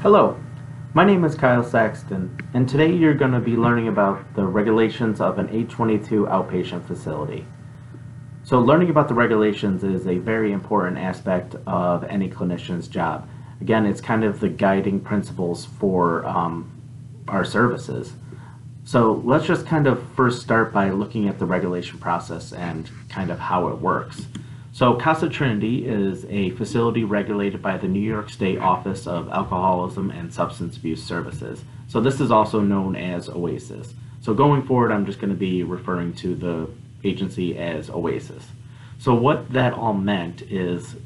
Hello, my name is Kyle Saxton, and today you're going to be learning about the regulations of an 822 outpatient facility. So learning about the regulations is a very important aspect of any clinician's job. Again, it's kind of the guiding principles for our services. So let's just kind of first start by looking at the regulation process and kind of how it works. So CASA-Trinity is a facility regulated by the New York State Office of Alcoholism and Substance Abuse Services. So this is also known as OASIS. So going forward, I'm just going to be referring to the agency as OASIS. So what that all meant is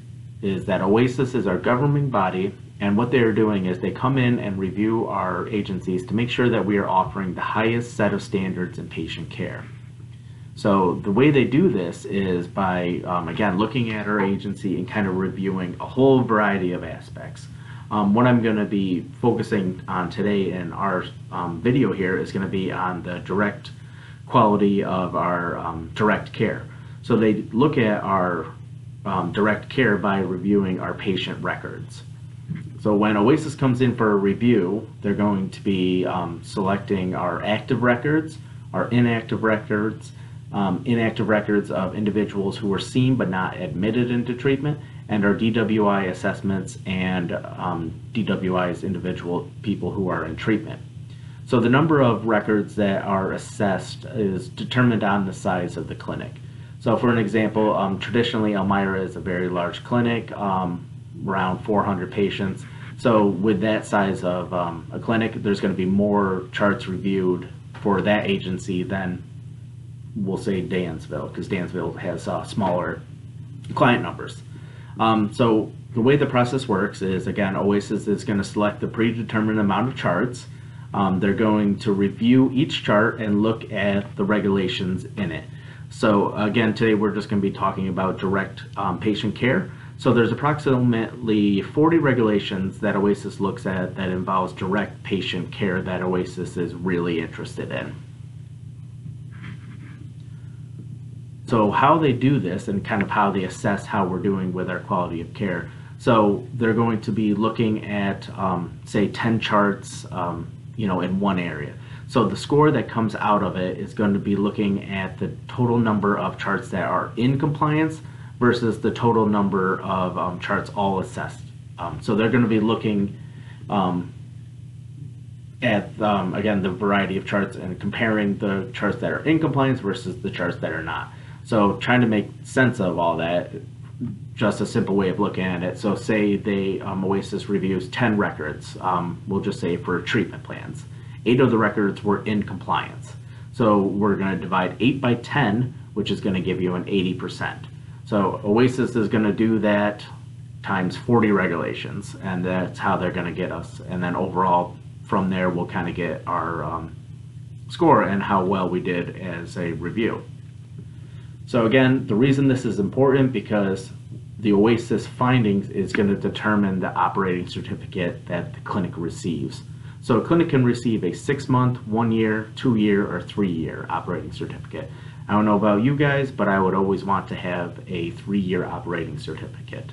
that OASIS is our governing body, and what they're doing is they come in and review our agencies to make sure that we are offering the highest set of standards in patient care. So the way they do this is by, again, looking at our agency and kind of reviewing a whole variety of aspects. What I'm going to be focusing on today in our video here is going to be on the direct quality of our direct care. So they look at our direct care by reviewing our patient records. So when OASIS comes in for a review, they're going to be selecting our active records, our inactive records of individuals who were seen but not admitted into treatment, and our DWI assessments and DWIs individual people who are in treatment. So the number of records that are assessed is determined on the size of the clinic. So for an example, traditionally Elmira is a very large clinic, around 400 patients. So with that size of a clinic, there's going to be more charts reviewed for that agency than, we'll say, Dansville, because Dansville has smaller client numbers. So the way the process works is, again, OASIS is going to select the predetermined amount of charts. They're going to review each chart and look at the regulations in it. So again, today we're just going to be talking about direct patient care. So there's approximately 40 regulations that OASIS looks at that involves direct patient care that OASIS is really interested in. So how they do this and kind of how they assess how we're doing with our quality of care. So they're going to be looking at, say, 10 charts, in one area. So the score that comes out of it is going to be looking at the total number of charts that are in compliance versus the total number of charts all assessed. So they're going to be looking at, again, the variety of charts and comparing the charts that are in compliance versus the charts that are not. So trying to make sense of all that, just a simple way of looking at it. So say they, OASIS reviews 10 records, we'll just say for treatment plans. 8 of the records were in compliance. So we're going to divide 8 by 10, which is going to give you an 80%. So OASIS is going to do that times 40 regulations, and that's how they're going to get us. And then overall, from there, we'll kind of get our score and how well we did as a review. So again, the reason this is important because the OASIS findings is going to determine the operating certificate that the clinic receives. So a clinic can receive a 6-month, 1-year, 2-year, or 3-year operating certificate. I don't know about you guys, but I would always want to have a 3-year operating certificate.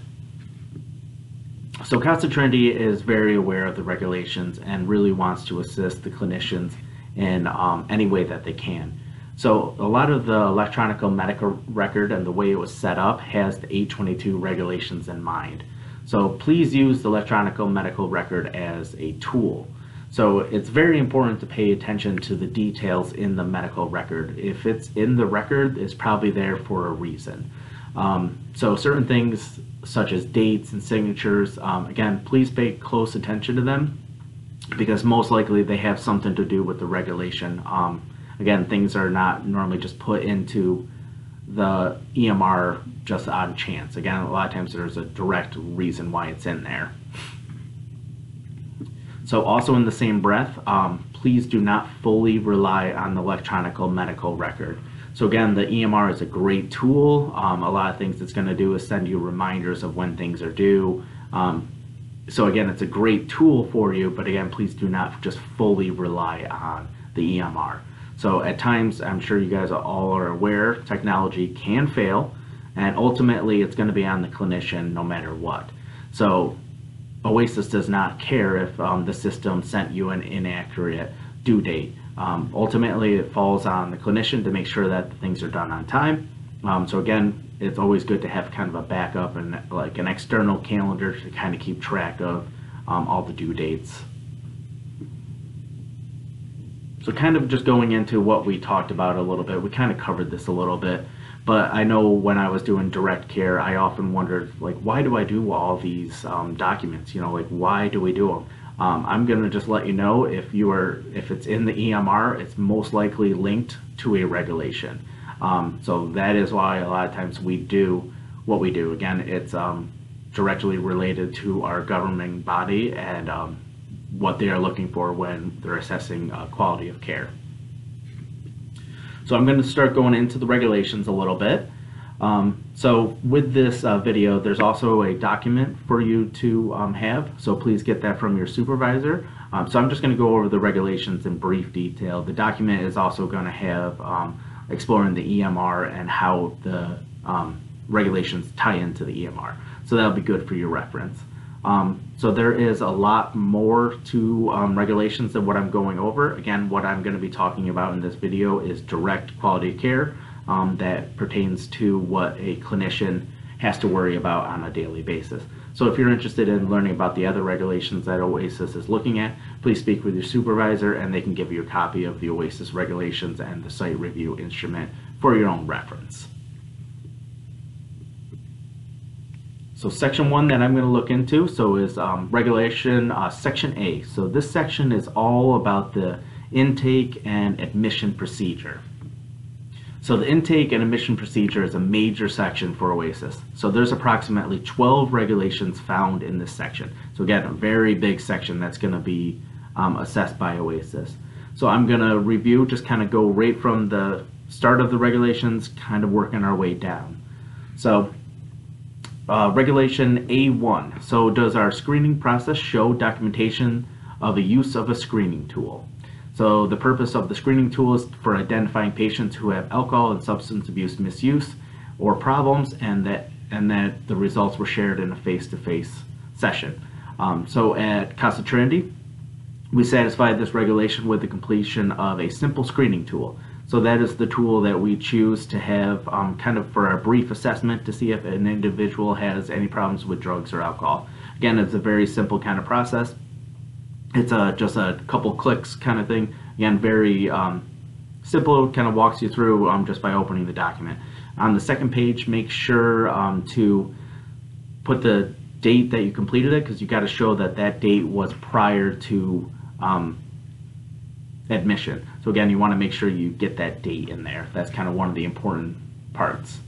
So CASA-Trinity is very aware of the regulations and really wants to assist the clinicians in any way that they can. So a lot of the electronic medical record and the way it was set up has the 822 regulations in mind. So please use the electronic medical record as a tool. So it's very important to pay attention to the details in the medical record. If it's in the record, it's probably there for a reason. So certain things such as dates and signatures, again, please pay close attention to them because most likely they have something to do with the regulation. Again, things are not normally just put into the EMR just on chance. Again, a lot of times there's a direct reason why it's in there. So also in the same breath, please do not fully rely on the electronic medical record. So again, the EMR is a great tool. A lot of things it's going to do is send you reminders of when things are due. So again, it's a great tool for you, but again, please do not just fully rely on the EMR. So at times, I'm sure you guys all are aware, technology can fail, and ultimately it's going to be on the clinician no matter what. So Oasis does not care if the system sent you an inaccurate due date. Ultimately, it falls on the clinician to make sure that things are done on time. So again, it's always good to have kind of a backup and like an external calendar to kind of keep track of all the due dates. So kind of just going into what we talked about a little bit, we kind of covered this a little bit, but I know when I was doing direct care, I often wondered, like, why do I do all these documents? You know, like, why do we do them? I'm going to just let you know, if it's in the EMR, it's most likely linked to a regulation. So that is why a lot of times we do what we do. Again, it's directly related to our governing body and what they are looking for when they're assessing quality of care. So I'm going to start going into the regulations a little bit. So with this video, there's also a document for you to have, so please get that from your supervisor. So I'm just going to go over the regulations in brief detail. The document is also going to have exploring the EMR and how the regulations tie into the EMR. So that'll be good for your reference. So there is a lot more to regulations than what I'm going over. Again, what I'm going to be talking about in this video is direct quality of care that pertains to what a clinician has to worry about on a daily basis. So if you're interested in learning about the other regulations that OASIS is looking at, please speak with your supervisor and they can give you a copy of the OASIS regulations and the site review instrument for your own reference. So section 1 that I'm going to look into is regulation section A. So this section is all about the intake and admission procedure. So the intake and admission procedure is a major section for OASIS. So there's approximately 12 regulations found in this section. So again, a very big section that's going to be assessed by OASIS. So I'm going to review, just kind of go right from the start of the regulations, kind of working our way down. So regulation A1. So does our screening process show documentation of the use of a screening tool? So the purpose of the screening tool is for identifying patients who have alcohol and substance abuse misuse or problems, and that the results were shared in a face-to-face session. So at CASA-Trinity, we satisfied this regulation with the completion of a simple screening tool. So that is the tool that we choose to have kind of for a brief assessment to see if an individual has any problems with drugs or alcohol. Again, it's a very simple kind of process. It's just a couple clicks kind of thing. Again, very simple, kind of walks you through just by opening the document. On the second page, make sure to put the date that you completed it, because you got to show that that date was prior to admission. So again, you want to make sure you get that date in there. That's kind of one of the important parts.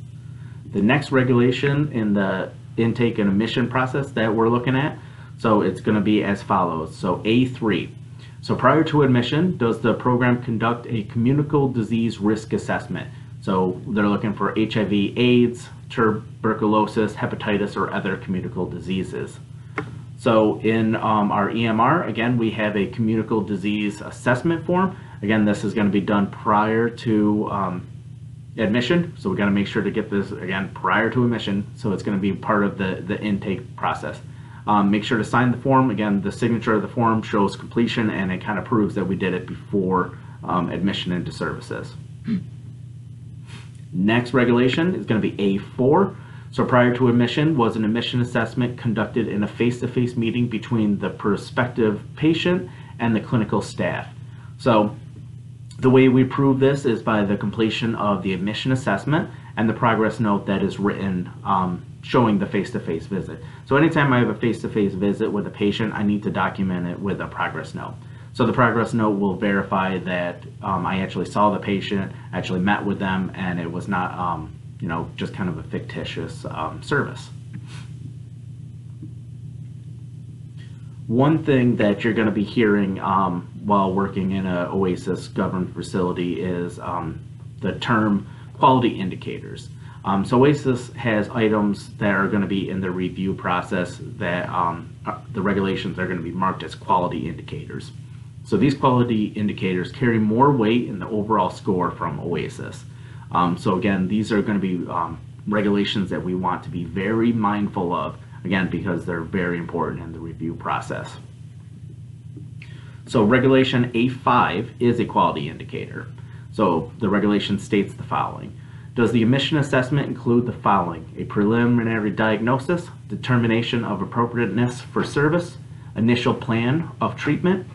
The next regulation in the intake and admission process that we're looking at, so it's going to be as follows. So A3. So prior to admission, does the program conduct a communicable disease risk assessment? So they're looking for HIV, AIDS, tuberculosis, hepatitis, or other communicable diseases. So in our EMR, again, we have a communicable disease assessment form. Again, this is going to be done prior to admission. So we got to make sure to get this, again, prior to admission. So it's going to be part of the intake process. Make sure to sign the form. Again, the signature of the form shows completion, and it kind of proves that we did it before admission into services. Next regulation is going to be A4. So prior to admission, was an admission assessment conducted in a face-to-face meeting between the prospective patient and the clinical staff? So the way we prove this is by the completion of the admission assessment and the progress note that is written showing the face-to-face visit. So anytime I have a face-to-face visit with a patient, I need to document it with a progress note. So the progress note will verify that I actually saw the patient, actually met with them, and it was not you know, just kind of a fictitious service. One thing that you're going to be hearing while working in an OASIS governed facility is the term quality indicators. So OASIS has items that are going to be in the review process that the regulations are going to be marked as quality indicators. So these quality indicators carry more weight in the overall score from OASIS. So again, these are going to be regulations that we want to be very mindful of again, because they're very important in the review process. So Regulation A5 is a quality indicator. So the regulation states the following. Does the admission assessment include the following: a preliminary diagnosis, determination of appropriateness for service, initial plan of treatment,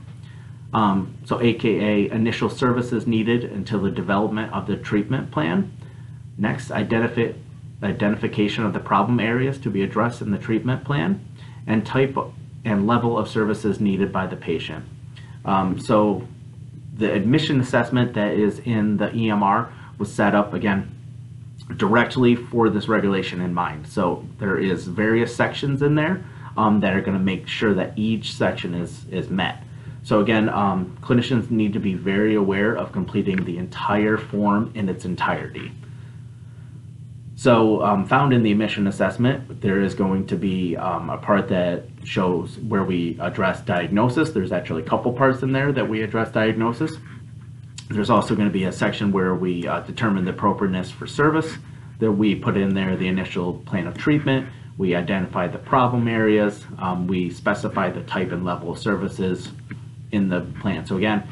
so AKA initial services needed until the development of the treatment plan. Next, identification of the problem areas to be addressed in the treatment plan, and type and level of services needed by the patient. So the admission assessment that is in the EMR was set up, again, directly for this regulation in mind. So there is various sections in there that are going to make sure that each section is met. So again, clinicians need to be very aware of completing the entire form in its entirety. So found in the admission assessment, there is going to be a part that shows where we address diagnosis. There's actually a couple parts in there that we address diagnosis. There's also going to be a section where we determine the appropriateness for service. That we put in there the initial plan of treatment. We identify the problem areas. We specify the type and level of services in the plan. So again,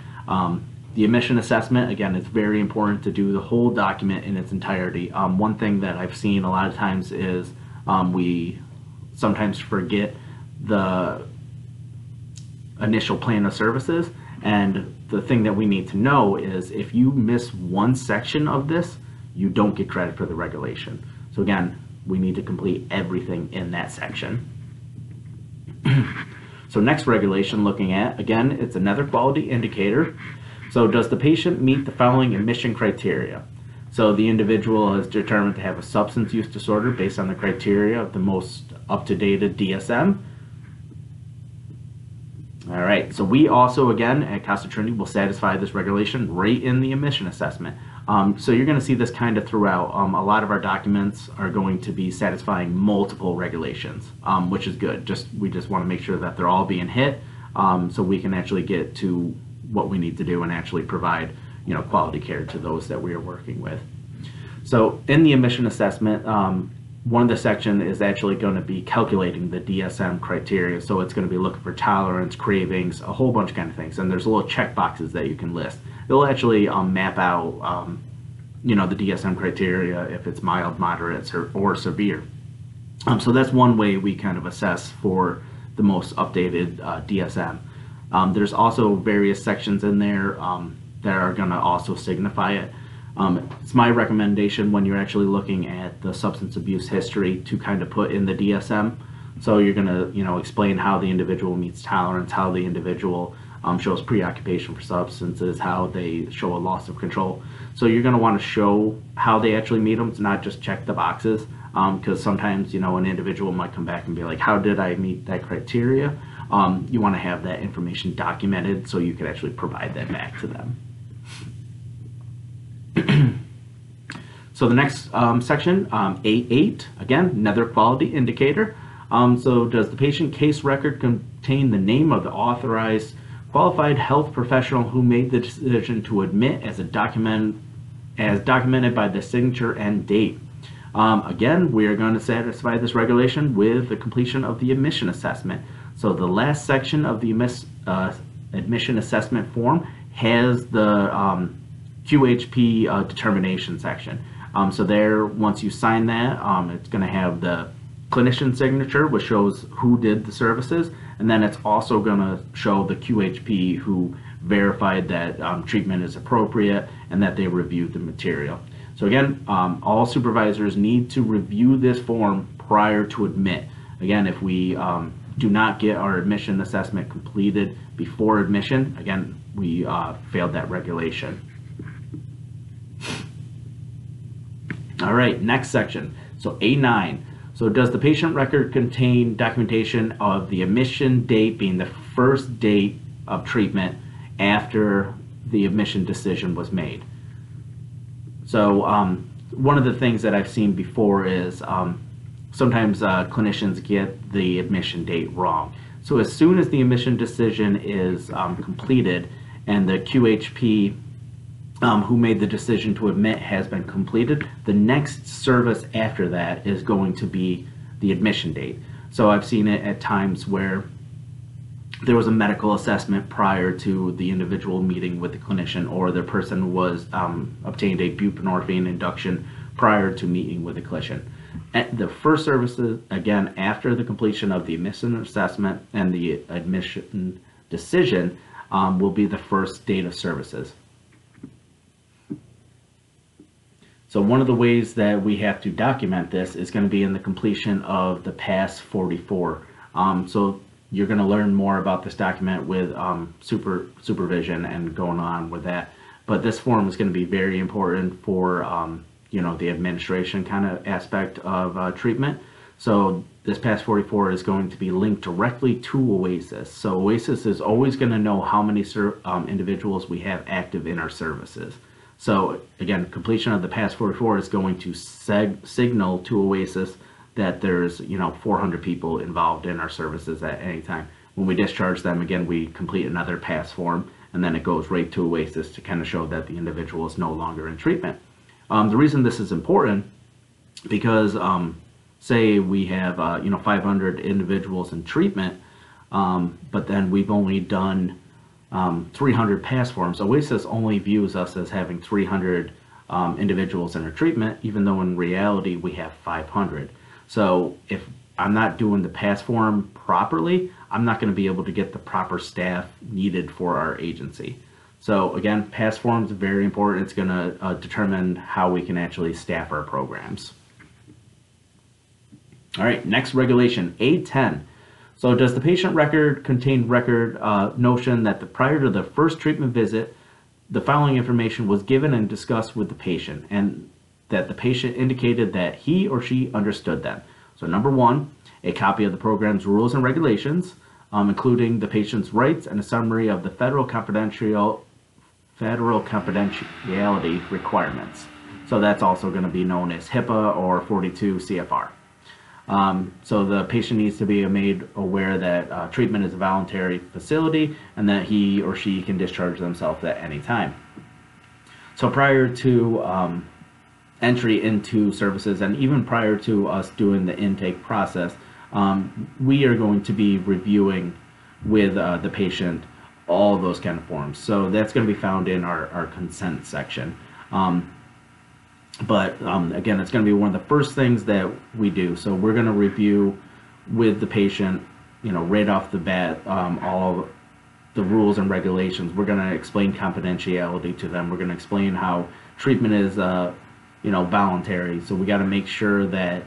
the admission assessment, again, it's very important to do the whole document in its entirety. One thing that I've seen a lot of times is we sometimes forget the initial plan of services, and the thing that we need to know is if you miss one section of this, you don't get credit for the regulation. So again, we need to complete everything in that section. So next regulation looking at, again, it's another quality indicator. So does the patient meet the following admission criteria? So the individual is determined to have a substance use disorder based on the criteria of the most up-to-date DSM. All right, so we also, again, at CASA-Trinity will satisfy this regulation right in the admission assessment. So you're going to see this kind of throughout. A lot of our documents are going to be satisfying multiple regulations, which is good. We just want to make sure that they're all being hit, so we can actually get to what we need to do and actually provide, quality care to those that we are working with. So in the admission assessment, one of the sections is actually going to be calculating the DSM criteria. So it's going to be looking for tolerance, cravings, a whole bunch of kind of things. And there's little check boxes that you can list. It'll actually map out, the DSM criteria if it's mild, moderate, or severe. So that's one way we kind of assess for the most updated DSM. There's also various sections in there that are going to also signify it. It's my recommendation when you're actually looking at the substance abuse history to kind of put in the DSM. So you're going to, explain how the individual meets tolerance, how the individual shows preoccupation for substances, how they show a loss of control. So you're going to want to show how they actually meet them. It's not just check the boxes, because sometimes, an individual might come back and be like, how did I meet that criteria? You want to have that information documented so you can actually provide that back to them. So the next section, A8, again, another quality indicator. So does the patient case record contain the name of the authorized qualified health professional who made the decision to admit as documented by the signature and date? Again, we are going to satisfy this regulation with the completion of the admission assessment. So the last section of the admission assessment form has the QHP determination section. So there, once you sign that, it's going to have the clinician signature, which shows who did the services, and then it's also going to show the QHP who verified that treatment is appropriate and that they reviewed the material. So again, all supervisors need to review this form prior to admit. Again, if we do not get our admission assessment completed before admission, again, we failed that regulation. All right, next section. So A9. So does the patient record contain documentation of the admission date being the first date of treatment after the admission decision was made? So one of the things that I've seen before is sometimes clinicians get the admission date wrong. So as soon as the admission decision is completed and the QHP who made the decision to admit has been completed, the next service after that is going to be the admission date. So I've seen it at times where there was a medical assessment prior to the individual meeting with the clinician, or the person was obtained a buprenorphine induction prior to meeting with the clinician. At the first services, again, after the completion of the admission assessment and the admission decision, will be the first date of services. So one of the ways that we have to document this is going to be in the completion of the PASS 44. So you're going to learn more about this document with supervision and going on with that. But this form is going to be very important for the administration kind of aspect of treatment. So this PASS 44 is going to be linked directly to OASIS. So OASIS is always going to know how many individuals we have active in our services. So again, completion of the PASS 44 is going to signal to OASIS that there's 400 people involved in our services at any time. When we discharge them, again, we complete another PASS form, and then it goes right to OASIS to kind of show that the individual is no longer in treatment. The reason this is important, because say we have 500 individuals in treatment, but then we've only done 300 PASS forms. OASIS only views us as having 300 individuals in our treatment, even though in reality we have 500. So if I'm not doing the PASS form properly, I'm not going to be able to get the proper staff needed for our agency. So again, PASS form is very important. It's going to determine how we can actually staff our programs. All right, next regulation, A10. So does the patient record contain record notion that prior to the first treatment visit, the following information was given and discussed with the patient, and that the patient indicated that he or she understood them? So number one, a copy of the program's rules and regulations, including the patient's rights and a summary of the federal confidentiality requirements. So that's also going to be known as HIPAA or 42 CFR. So the patient needs to be made aware that treatment is a voluntary facility and that he or she can discharge themselves at any time. So prior to entry into services, and even prior to us doing the intake process, we are going to be reviewing with the patient all those kind of forms. So that's going to be found in our consent section. But again, it's going to be one of the first things that we do. So we're going to review with the patient, right off the bat, all the rules and regulations. We're going to explain confidentiality to them. We're going to explain how treatment is, voluntary. So we got to make sure that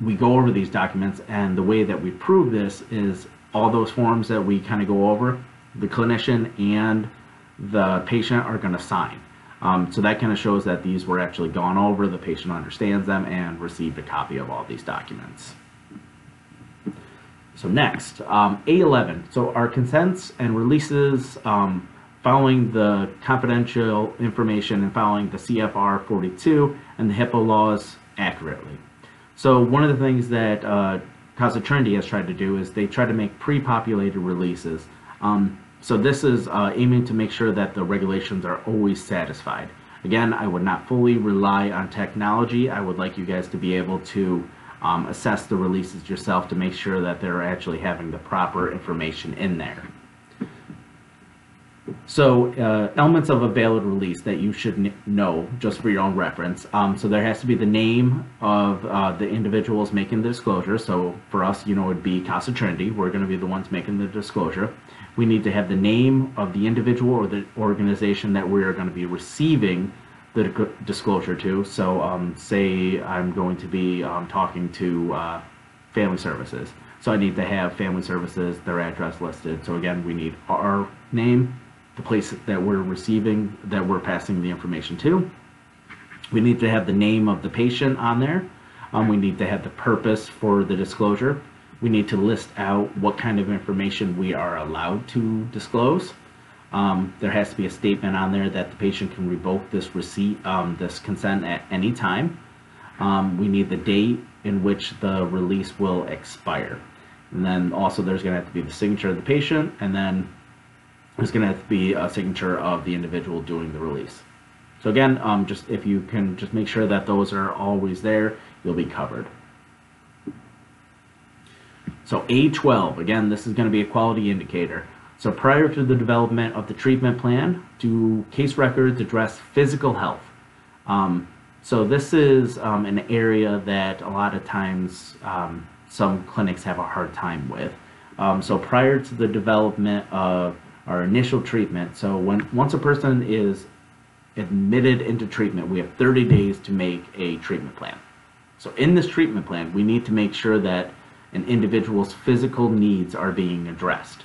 we go over these documents, and the way that we prove this is all those forms that we kind of go over, the clinician and the patient are going to sign. So that kind of shows that these were actually gone over, the patient understands them, and received a copy of all these documents. So next, A11. So our consents and releases following the confidential information and following the CFR 42 and the HIPAA laws accurately. So one of the things that CASA-Trinity has tried to do is they try to make pre-populated releases. So this is aiming to make sure that the regulations are always satisfied. Again, I would not fully rely on technology. I would like you guys to be able to assess the releases yourself to make sure that they're actually having the proper information in there. So elements of a valid release that you should know just for your own reference. So there has to be the name of the individuals making the disclosure. So for us, it would be CASA-Trinity. We're going to be the ones making the disclosure. We need to have the name of the individual or the organization that we are going to be receiving the disclosure to. So say I'm going to be talking to Family Services. So I need to have Family Services, their address listed. So again, we need our name, the place that we're receiving, that we're passing the information to. We need to have the name of the patient on there. We need to have the purpose for the disclosure. We need to list out what kind of information we are allowed to disclose. There has to be a statement on there that the patient can revoke this receipt, this consent at any time. We need the date in which the release will expire. And then also there's going to have to be the signature of the patient, and then there's going to have to be a signature of the individual doing the release. So again, just if you can just make sure that those are always there, you'll be covered. So A12, again, this is going to be a quality indicator. So prior to the development of the treatment plan, do case records address physical health? So this is an area that a lot of times some clinics have a hard time with. So prior to the development of our initial treatment, so once a person is admitted into treatment, we have 30 days to make a treatment plan. So in this treatment plan, we need to make sure that an individual's physical needs are being addressed.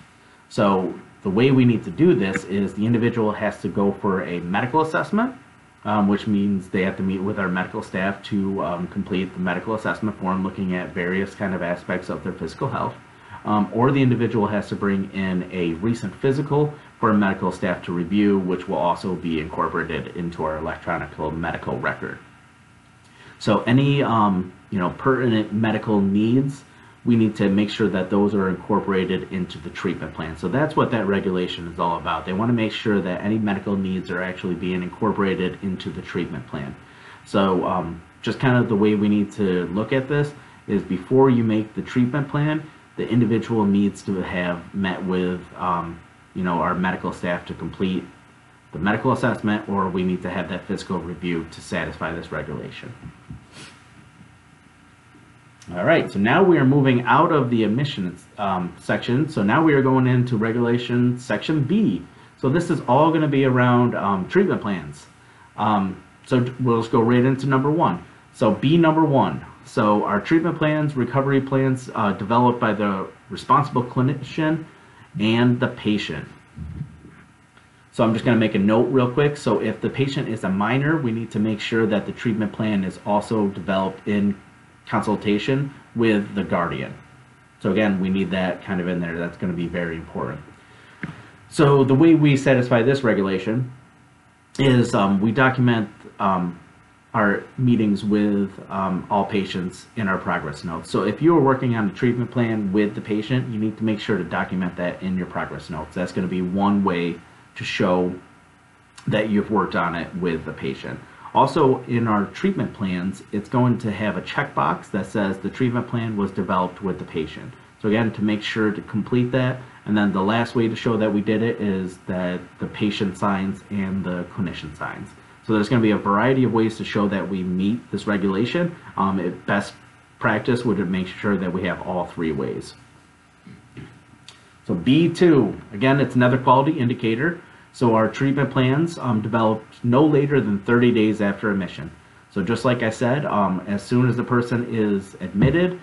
So the way we need to do this is the individual has to go for a medical assessment, which means they have to meet with our medical staff to complete the medical assessment form looking at various kind of aspects of their physical health. Or the individual has to bring in a recent physical for a medical staff to review, which will also be incorporated into our electronic medical record. So any pertinent medical needs, we need to make sure that those are incorporated into the treatment plan. So that's what that regulation is all about. They want to make sure that any medical needs are actually being incorporated into the treatment plan. So just kind of the way we need to look at this is before you make the treatment plan, the individual needs to have met with our medical staff to complete the medical assessment, or we need to have that physical review to satisfy this regulation. All right, so now we are moving out of the admissions section. So now we are going into regulation section B. So this is all going to be around treatment plans. So we'll just go right into number 1. So B number 1. So our treatment plans, recovery plans developed by the responsible clinician and the patient. So I'm just going to make a note real quick. So if the patient is a minor, we need to make sure that the treatment plan is also developed in consultation with the guardian. So again, we need that kind of in there. That's going to be very important. So the way we satisfy this regulation is we document our meetings with all patients in our progress notes. So if you are working on a treatment plan with the patient, you need to make sure to document that in your progress notes. That's going to be one way to show that you've worked on it with the patient. Also, in our treatment plans, it's going to have a checkbox that says the treatment plan was developed with the patient. So again, to make sure to complete that, and then the last way to show that we did it is that the patient signs and the clinician signs. So there's going to be a variety of ways to show that we meet this regulation. Best practice would make sure that we have all 3 ways. So B2, again, it's another quality indicator. So our treatment plans developed no later than 30 days after admission. So just like I said, as soon as the person is admitted,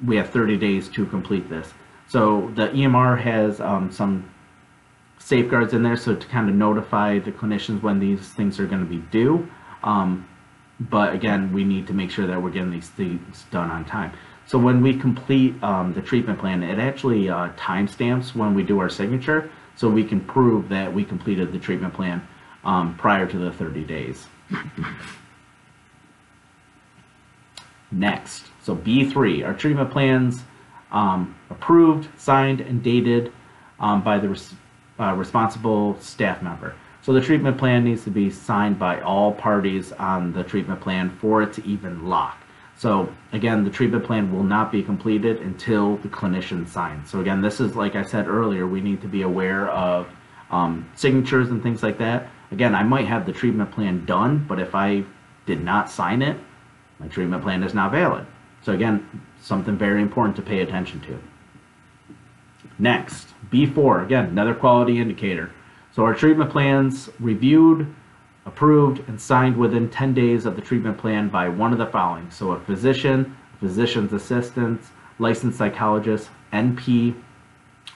we have 30 days to complete this. So the EMR has some safeguards in there, so to kind of notify the clinicians when these things are going to be due. But again, we need to make sure that we're getting these things done on time. So when we complete the treatment plan, it actually timestamps when we do our signature, so we can prove that we completed the treatment plan prior to the 30 days. Next, so B3, our treatment plans approved, signed, and dated by the responsible staff member. So the treatment plan needs to be signed by all parties on the treatment plan for it to even lock. So again, the treatment plan will not be completed until the clinician signs. So again, this is, like I said earlier, we need to be aware of signatures and things like that. Again, I might have the treatment plan done, but if I did not sign it, my treatment plan is not valid. So again, something very important to pay attention to. Next, B4, again, another quality indicator. So our treatment plans reviewed, approved, and signed within 10 days of the treatment plan by one of the following. So a physician, a physician's assistant, licensed psychologist, NP,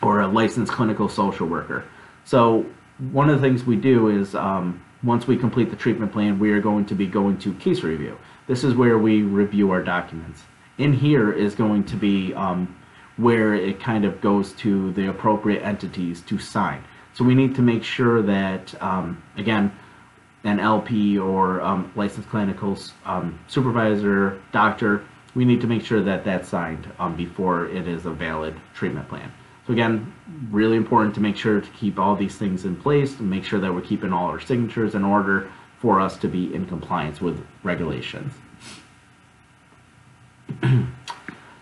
or a licensed clinical social worker. So one of the things we do is once we complete the treatment plan, we are going to be going to case review. This is where we review our documents. In here is going to be where it kind of goes to the appropriate entities to sign. So we need to make sure that, again, an LP or licensed clinical supervisor, doctor, we need to make sure that that's signed before it is a valid treatment plan. So again, really important to make sure to keep all these things in place and make sure that we're keeping all our signatures in order for us to be in compliance with regulations.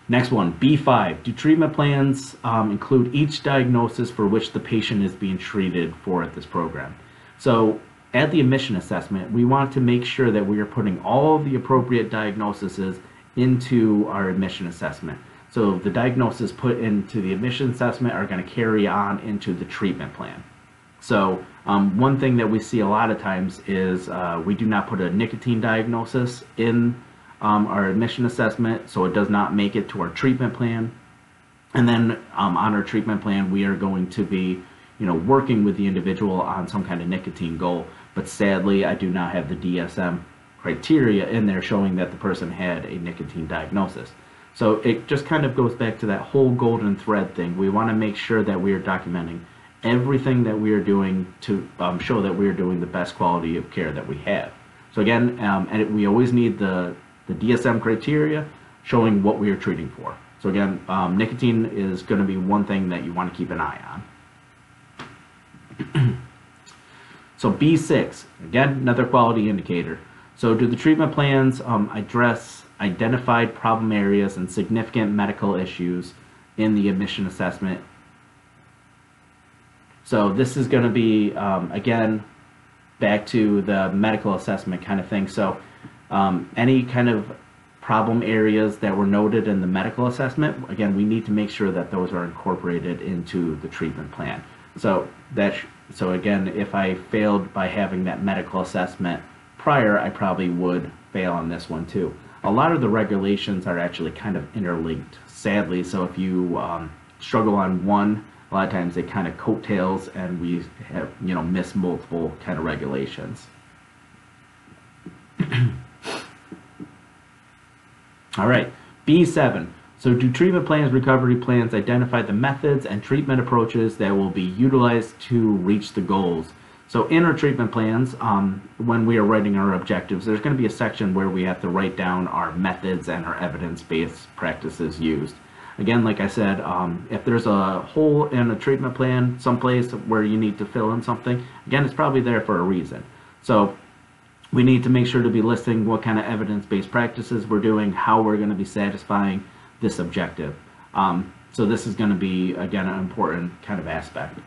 Next one, B5. Do treatment plans include each diagnosis for which the patient is being treated for at this program? So at the admission assessment, we want to make sure that we are putting all of the appropriate diagnoses into our admission assessment. So the diagnoses put into the admission assessment are going to carry on into the treatment plan. So one thing that we see a lot of times is we do not put a nicotine diagnosis in our admission assessment, so it does not make it to our treatment plan. And then on our treatment plan, we are going to be, working with the individual on some kind of nicotine goal. But sadly, I do not have the DSM criteria in there showing that the person had a nicotine diagnosis. So it just kind of goes back to that whole golden thread thing. We want to make sure that we are documenting everything that we are doing to show that we are doing the best quality of care that we have. So again, and we always need the DSM criteria showing what we are treating for. So again, nicotine is going to be one thing that you want to keep an eye on. So B6, again, another quality indicator. So do the treatment plans address identified problem areas and significant medical issues in the admission assessment? So this is going to be, again, back to the medical assessment kind of thing. So any kind of problem areas that were noted in the medical assessment, again, we need to make sure that those are incorporated into the treatment plan. So again, if I failed by having that medical assessment prior, I probably would fail on this one too. A lot of the regulations are actually kind of interlinked, sadly. So if you struggle on one, a lot of times they kind of coattails and we have, miss multiple kind of regulations. All right, B7. So do treatment plans, recovery plans identify the methods and treatment approaches that will be utilized to reach the goals? So in our treatment plans, when we are writing our objectives, there's going to be a section where we have to write down our methods and our evidence-based practices used. Again, like I said, if there's a hole in a treatment plan someplace where you need to fill in something, again, it's probably there for a reason. So we need to make sure to be listing what kind of evidence-based practices we're doing, how we're going to be satisfying this objective. So this is going to be, again, an important kind of aspect.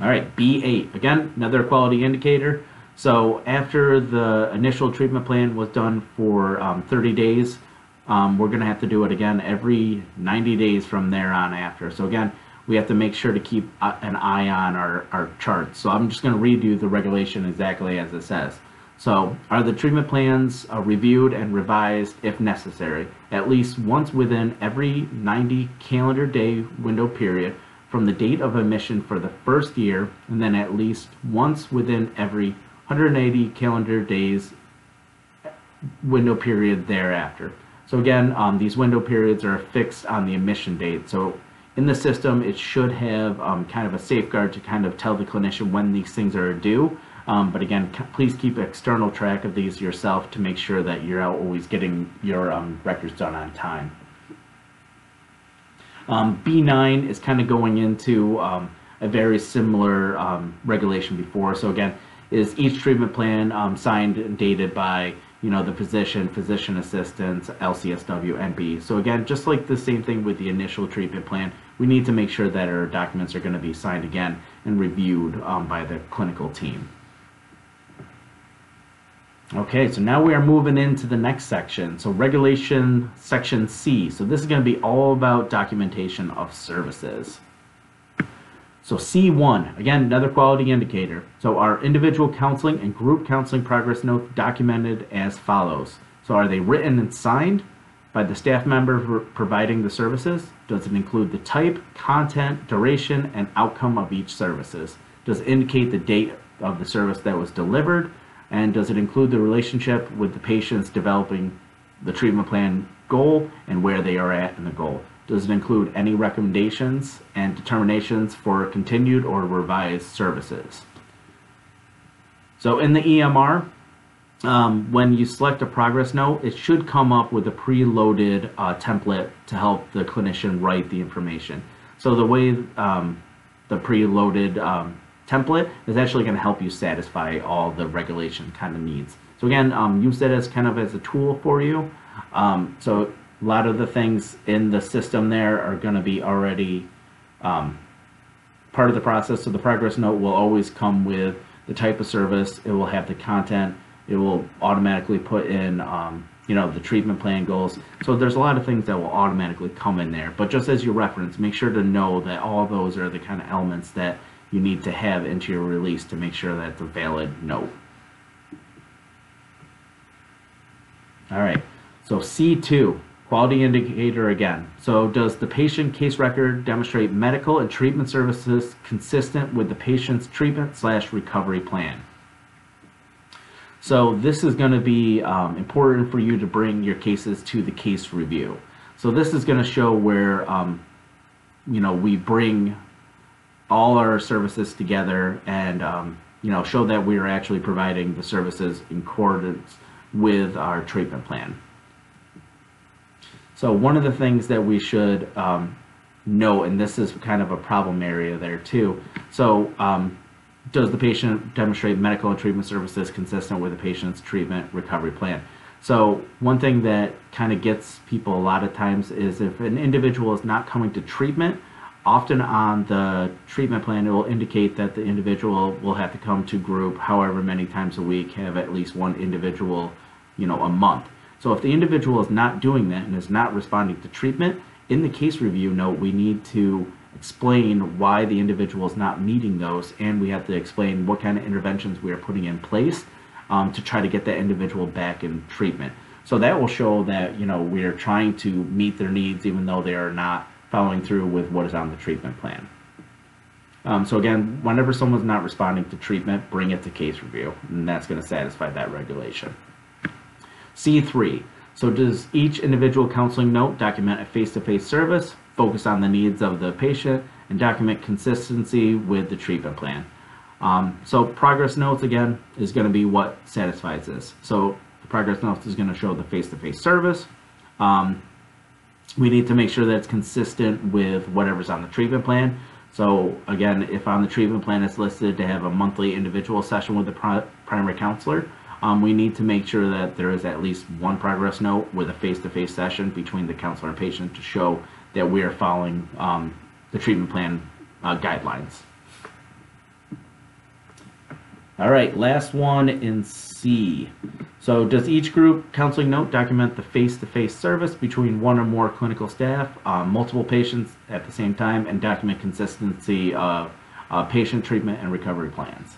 All right, B8, again, another quality indicator. So after the initial treatment plan was done for 30 days, we're going to have to do it again every 90 days from there on after. So again, we have to make sure to keep an eye on our charts. So I'm just going to read you the regulation exactly as it says. So are the treatment plans reviewed and revised if necessary, at least once within every 90 calendar day window period from the date of admission for the first year, and then at least once within every 180 calendar days window period thereafter. So again, these window periods are fixed on the admission date. So in the system, it should have kind of a safeguard to kind of tell the clinician when these things are due. But again, please keep external track of these yourself to make sure that you're always getting your records done on time. B9 is kind of going into a very similar regulation before. So again, is each treatment plan signed and dated by the physician, physician assistants, LCSW, NB. So again, just like the same thing with the initial treatment plan, we need to make sure that our documents are going to be signed again and reviewed by the clinical team. Okay, so now we are moving into the next section. So regulation section C. So this is going to be all about documentation of services. So C1, again, another quality indicator. So our individual counseling and group counseling progress notes documented as follows. So are they written and signed by the staff member providing the services? Does it include the type, content, duration, and outcome of each services? Does it indicate the date of the service that was delivered? And does it include the relationship with the patients developing the treatment plan goal and where they are at in the goal? Does it include any recommendations and determinations for continued or revised services? So in the EMR, when you select a progress note, it should come up with a preloaded template to help the clinician write the information. So the way the preloaded template is actually going to help you satisfy all the regulation kind of needs. So again, use that as kind of as a tool for you. So a lot of the things in the system there are going to be already part of the process. So the progress note will always come with the type of service. It will have the content. It will automatically put in, the treatment plan goals. So there's a lot of things that will automatically come in there. But just as you reference, make sure to know that all of those are the kind of elements that you need to have into your release to make sure that it's a valid note. All right, so C2, quality indicator again. So does the patient case record demonstrate medical and treatment services consistent with the patient's treatment/recovery plan? So this is going to be important for you to bring your cases to the case review. So this is going to show where, we bring all our services together and, show that we are actually providing the services in accordance with our treatment plan. So one of the things that we should note, and this is kind of a problem area there too, so does the patient demonstrate medical and treatment services consistent with the patient's treatment recovery plan? So one thing that kind of gets people a lot of times is if an individual is not coming to treatment, often on the treatment plan it will indicate that the individual will have to come to group however many times a week, have at least one individual, a month. So if the individual is not doing that and is not responding to treatment, in the case review note we need to explain why the individual is not meeting those, and we have to explain what kind of interventions we are putting in place to try to get that individual back in treatment. So that will show that we are trying to meet their needs even though they are not following through with what is on the treatment plan. So again, whenever someone's not responding to treatment, bring it to case review, and that's going to satisfy that regulation. C3, so does each individual counseling note document a face-to-face service, focus on the needs of the patient, and document consistency with the treatment plan? So progress notes, again, is going to be what satisfies this. So the progress notes is going to show the face-to-face service. We need to make sure that it's consistent with whatever's on the treatment plan. So again, if on the treatment plan it's listed to have a monthly individual session with the primary counselor, we need to make sure that there is at least one progress note with a face-to-face session between the counselor and patient to show that we are following the treatment plan guidelines. All right, last one in C. So does each group counseling note document the face-to-face service between one or more clinical staff, multiple patients at the same time, and document consistency of patient treatment and recovery plans?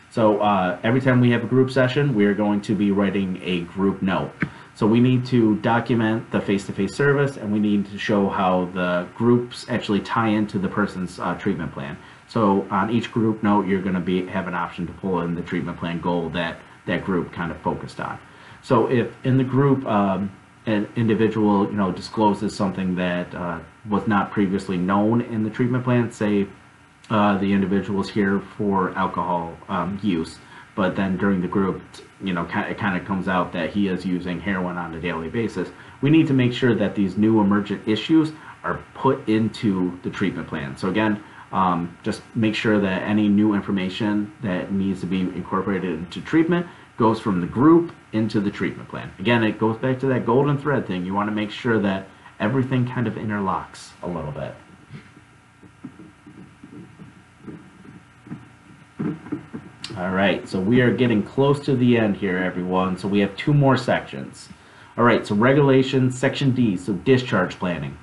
So every time we have a group session, we are going to be writing a group note. So we need to document the face-to-face service, and we need to show how the groups actually tie into the person's treatment plan. So on each group note, you're going to have an option to pull in the treatment plan goal that that group kind of focused on. So if in the group an individual discloses something that was not previously known in the treatment plan, say the individual is here for alcohol use, but then during the group, it kind of comes out that he is using heroin on a daily basis. We need to make sure that these new emergent issues are put into the treatment plan. So again, just make sure that any new information that needs to be incorporated into treatment goes from the group into the treatment plan. Again, it goes back to that golden thread thing. You want to make sure that everything kind of interlocks a little bit. All right, so we are getting close to the end here, everyone. So we have two more sections. All right, so regulations, section D, so discharge planning.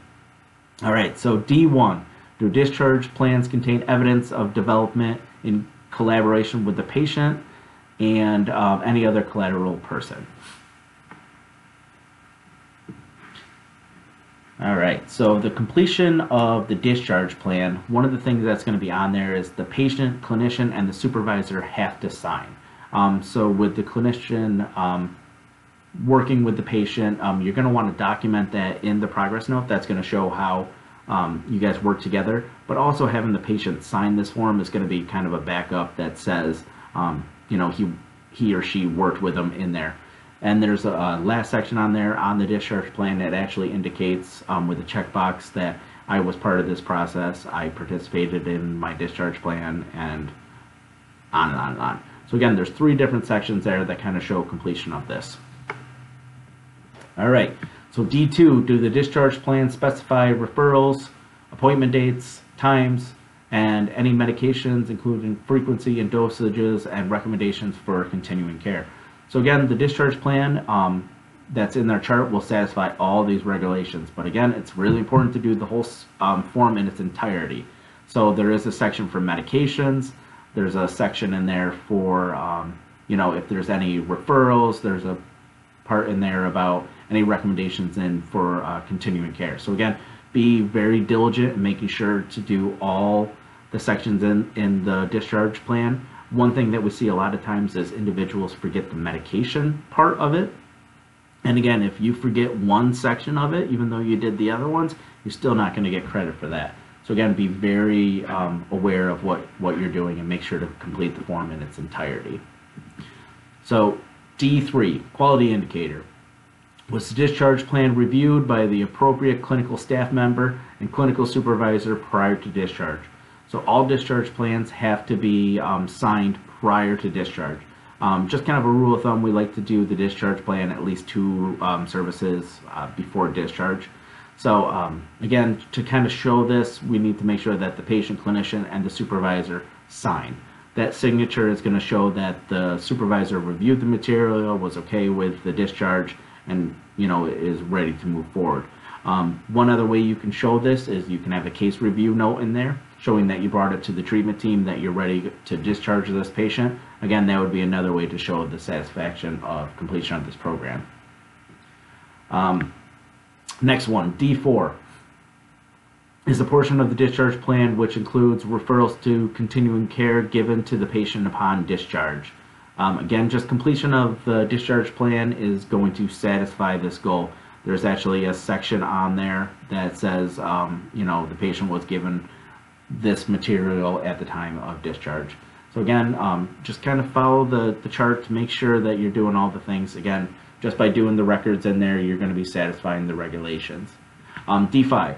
All right, so D1, do discharge plans contain evidence of development in collaboration with the patient and any other collateral person? All right, so the completion of the discharge plan, one of the things that's going to be on there is the patient, clinician, and the supervisor have to sign. So with the clinician working with the patient, you're going to want to document that in the progress note. That's going to show how you guys work together, but also having the patient sign this form is going to be kind of a backup that says, he or she worked with them in there. And there's a last section on there on the discharge plan that actually indicates with a checkbox that I was part of this process, I participated in my discharge plan, and on and on and on. So again, there's 3 different sections there that kind of show completion of this. All right, so D2, do the discharge plan specify referrals, appointment dates, times, and any medications, including frequency and dosages, and recommendations for continuing care. So again, the discharge plan that's in their chart will satisfy all these regulations. But again, it's really important to do the whole form in its entirety. So there is a section for medications. There's a section in there for, if there's any referrals. There's a part in there about any recommendations in for continuing care. So again, be very diligent in making sure to do all the sections in the discharge plan. One thing that we see a lot of times is individuals forget the medication part of it. And again, if you forget one section of it, even though you did the other ones, you're still not going to get credit for that. So again, be very aware of what you're doing and make sure to complete the form in its entirety. So D3, quality indicator. Was the discharge plan reviewed by the appropriate clinical staff member and clinical supervisor prior to discharge? So all discharge plans have to be signed prior to discharge. Just kind of a rule of thumb, we like to do the discharge plan at least 2 services before discharge. So again, to kind of show this, we need to make sure that the patient, clinician, and the supervisor sign. That signature is going to show that the supervisor reviewed the material, was okay with the discharge, and is ready to move forward. One other way you can show this is you can have a case review note in there showing that you brought it to the treatment team that you're ready to discharge this patient. Again, that would be another way to show the satisfaction of completion of this program. Next one, D4, is the portion of the discharge plan which includes referrals to continuing care given to the patient upon discharge. Again, just completion of the discharge plan is going to satisfy this goal. There's actually a section on there that says, the patient was given this material at the time of discharge. So again, just kind of follow the chart to make sure that you're doing all the things. Again, just by doing the records in there, you're going to be satisfying the regulations. D5,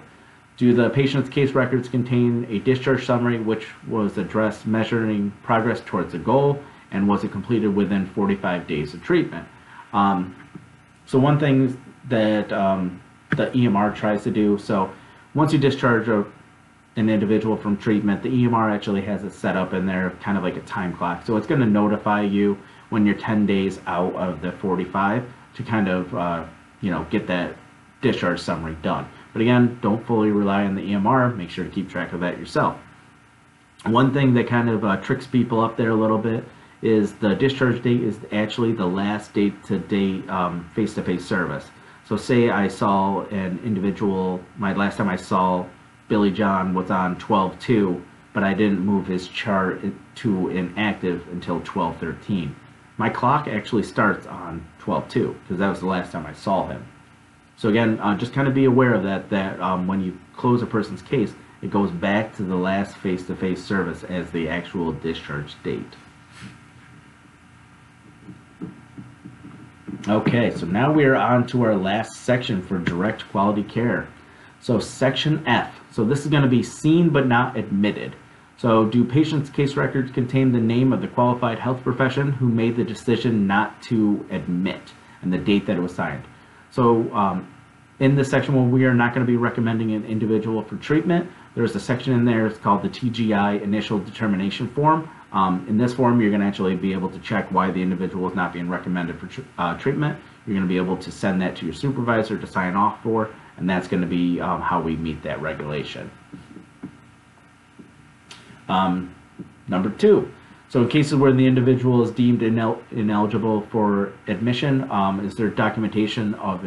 do the patient's case records contain a discharge summary which was addressed measuring progress towards the goal, and was it completed within 45 days of treatment? So one thing that the EMR tries to do, so once you discharge an individual from treatment, the EMR actually has it set up in there kind of like a time clock. So it's going to notify you when you're 10 days out of the 45 to kind of get that discharge summary done. But again, don't fully rely on the EMR. Make sure to keep track of that yourself. One thing that kind of tricks people up there a little bit is the discharge date is actually the last date to date face-to-face service. So say I saw an individual, my last time I saw Billy John was on 12/2, but I didn't move his chart to inactive until 12/13. My clock actually starts on 12/2 because that was the last time I saw him. So again, just kind of be aware of that when you close a person's case, it goes back to the last face-to-face service as the actual discharge date. Okay, so now we are on to our last section for direct quality care. So section F. So this is going to be seen but not admitted. So do patients' case records contain the name of the qualified health profession who made the decision not to admit and the date that it was signed? So in this section where we are not going to be recommending an individual for treatment, there's a section in there, it's called the TGI Initial Determination Form. In this form, you're going to actually be able to check why the individual is not being recommended for treatment. You're going to be able to send that to your supervisor to sign off for, and that's going to be how we meet that regulation. Number 2, so in cases where the individual is deemed ineligible for admission, is there documentation of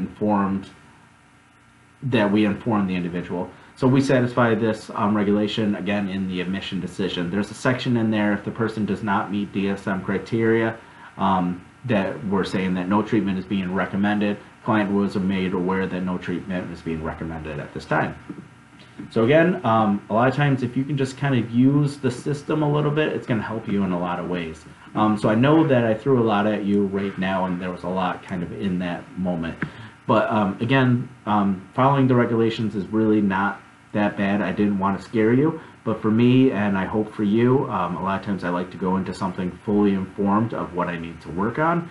that we inform the individual? So we satisfy this regulation again in the admission decision. There's a section in there if the person does not meet DSM criteria that we're saying that no treatment is being recommended. Client was made aware that no treatment is being recommended at this time. So again, a lot of times if you can just kind of use the system a little bit, it's going to help you in a lot of ways. So I know that I threw a lot at you right now and there was a lot kind of in that moment. But again, following the regulations is really not that bad. I didn't want to scare you, But for me, and I hope for you, a lot of times I like to go into something fully informed of what I need to work on.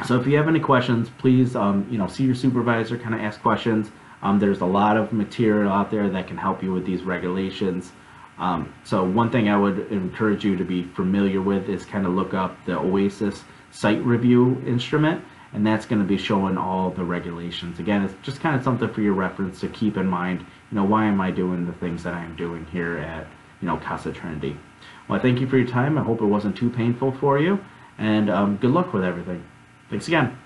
So if you have any questions, please, see your supervisor, kind of ask questions. There's a lot of material out there that can help you with these regulations. So one thing I would encourage you to be familiar with is kind of look up the OASIS site review instrument, and that's going to be showing all the regulations. Again, it's just kind of something for your reference to keep in mind, why am I doing the things that I'm doing here at, CASA-Trinity. Well, I thank you for your time. I hope it wasn't too painful for you, and good luck with everything. Thanks again.